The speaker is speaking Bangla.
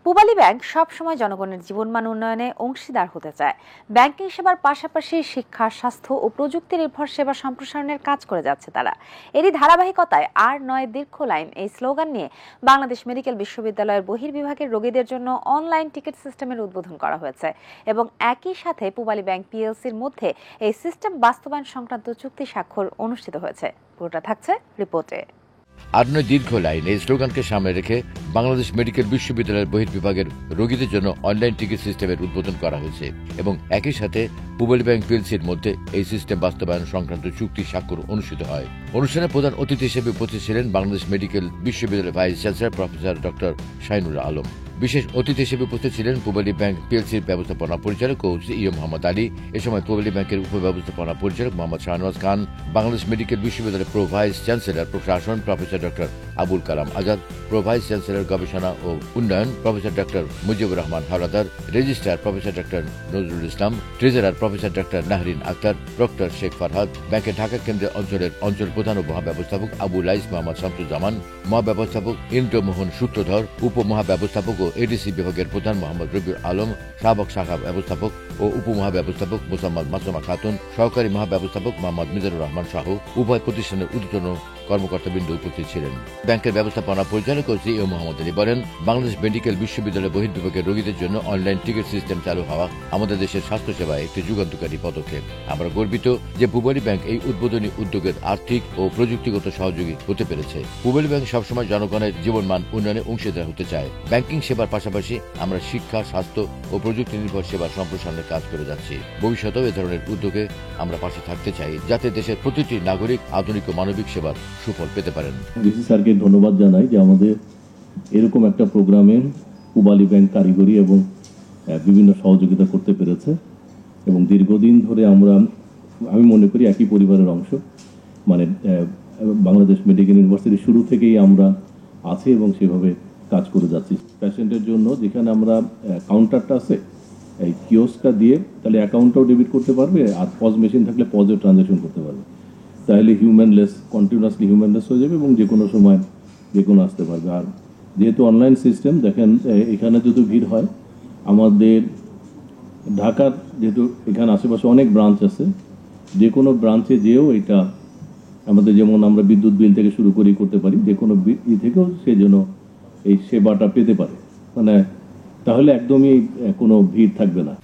পূবালী ব্যাংক সবসময় জনগণের জীবনমান উন্নয়নে অংশীদার হতে চায়। ব্যাংকিং সেবার পাশাপাশি শিক্ষা, স্বাস্থ্য ও প্রযুক্তি নির্ভর সেবা সম্প্রসারণের কাজ করে যাচ্ছে তারা। এরই ধারাবাহিকতায় আর নয় দীর্ঘ লাইন এই স্লোগান নিয়ে বাংলাদেশ মেডিকেল বিশ্ববিদ্যালয়ের বহির্বিভাগের রোগীদের জন্য অনলাইন টিকিট সিস্টেমের উদ্বোধন করা হয়েছে এবং একই সাথে পূবালী ব্যাংক পিএলসির মধ্যে এই সিস্টেম বাস্তবায়ন সংক্রান্ত চুক্তি স্বাক্ষর অনুষ্ঠিত হয়েছে। পুরোটা থাকছে রিপোর্টে। আর নয় দীর্ঘ লাইন এই স্লোগানকে সামনে রেখে বাংলাদেশ মেডিকেল বিশ্ববিদ্যালয়ের বহির্বিভাগের রোগীদের জন্য অনলাইন টিকিট সিস্টেমের উদ্বোধন করা হয়েছে এবং একই সাথে পূবালী ব্যাংক পিএলসির মধ্যে এই সিস্টেম বাস্তবায়ন সংক্রান্ত চুক্তি স্বাক্ষর অনুষ্ঠিত হয়। অনুষ্ঠানে প্রধান অতিথি হিসেবে উপস্থিত ছিলেন বাংলাদেশ মেডিকেল বিশ্ববিদ্যালয়ের vice chancellor professor doctor Shahinur Alam. বিশেষ অতিথি হিসেবে উপস্থিত ছিলেন পূবালী ব্যাংক পিএলসির ব্যবস্থাপনা পরিচালক ও সিইও মোহাম্মদ আলী। এ সময় পূবালী ব্যাংকের উপব্যবস্থাপনা পরিচালক মোহাম্মদ শাহনওয়াজ খান, বাংলাদেশ মেডিকেল বিশ্ববিদ্যালয়ের প্রো ভাইস চ্যান্সেলর প্রশাসন professor doctor Abul Kalam Azad, pro vice chancellor গবেষণা ও উন্নয়ন professor doctor Mujibur Rahman Howlader, registrar professor doctor Nazrul Islam, treasurer professor doctor Nahrin Akhter, doctor Sheikh Farhad, ব্যাংকের ঢাকা কেন্দ্রের অঞ্চল প্রধান ও মহাব্যবস্থাপক আবু লাইস মোহাম্মদ শামসুজ্জামান, মহাব্যবস্থাপক ইন্দ্রমোহন সূত্রধর, উপমহাব্যবস্থাপক ও এডিসি বিভাগের প্রধান মোহাম্মদ রবিউল আলম, শাহবাগ শাখা ব্যবস্থাপক ও উপমহাব্যবস্থাপক মোসাম্মদ মাসুমা খাতুন, সহকারী মহাব্যবস্থাপক মোহাম্মদ মিজানুর রহমান শাহ, উভয় প্রতিষ্ঠানের ঊর্ধ্বতন কর্মকর্তাবৃন্দ উপস্থিত ছিলেন। ব্যাংকের ব্যবস্থাপনা পরিচালক ও সিইও মোহাম্মদ আলী বলেন, বাংলাদেশ মেডিকেল বিশ্ববিদ্যালয় বহির্বিভাগের রোগীদের জন্য অনলাইন টিকিট সিস্টেম চালু হওয়া আমাদের দেশের স্বাস্থ্যসেবায় একটি যুগান্তকারী পদক্ষেপ। আমরা গর্বিত যে পূবালী ব্যাংক এই উদ্বোধনী উদ্যোগের আর্থিক ও প্রযুক্তিগত সহযোগী হতে পেরেছে। পূবালী ব্যাংক সবসময় জনগণের জীবনমান উন্নয়নে অংশীদার হতে চায়। ব্যাংকিং সেবার পাশাপাশি আমরা শিক্ষা, স্বাস্থ্য ও প্রযুক্তি নির্ভর সেবা সম্প্রসারণের কাজ করে যাচ্ছি। ভবিষ্যতেও এ ধরনের উদ্যোগে আমরা পাশে থাকতে চাই, যাতে দেশের প্রতিটি নাগরিক আধুনিক ও মানবিক সেবার সুফল পেতে পারেন। ডিসি স্যারকে ধন্যবাদ জানাই যে আমাদের এরকম একটা প্রোগ্রামে পূবালী ব্যাংক কারিগরি এবং বিভিন্ন সহযোগিতা করতে পেরেছে এবং দীর্ঘদিন ধরে আমি মনে করি একই পরিবারের অংশ। মানে বাংলাদেশ মেডিকেল ইউনিভার্সিটি শুরু থেকেই আমরা আছি এবং সেভাবে কাজ করে যাচ্ছি। পেশেন্টের জন্য যেখানে আমরা কাউন্টারটা আছে, এই কিওস্কটা দিয়ে তাহলে অ্যাকাউন্টটাও ডেবিট করতে পারবে, আর পজ মেশিন থাকলে পজেও ট্রানজাকশন করতে পারবে। তাহলে কন্টিনিউয়াসলি হিউম্যানলেস হয়ে যাবে এবং যে কোনো সময় যে কোনো আসতে পারবে। আর যেহেতু অনলাইন সিস্টেম, দেখেন এখানে যদি ভিড় হয়, আমাদের ঢাকার যেহেতু এখানে আশেপাশে অনেক ব্রাঞ্চ আছে, যে কোনো ব্রাঞ্চে যেও এটা আমাদের, যেমন আমরা বিদ্যুৎ বিল থেকে শুরু করেই করতে পারি, যে কোনো থেকেও সে যেন এই সেবাটা পেতে পারে, মানে তাহলে একদমই কোনো ভিড় থাকবে না।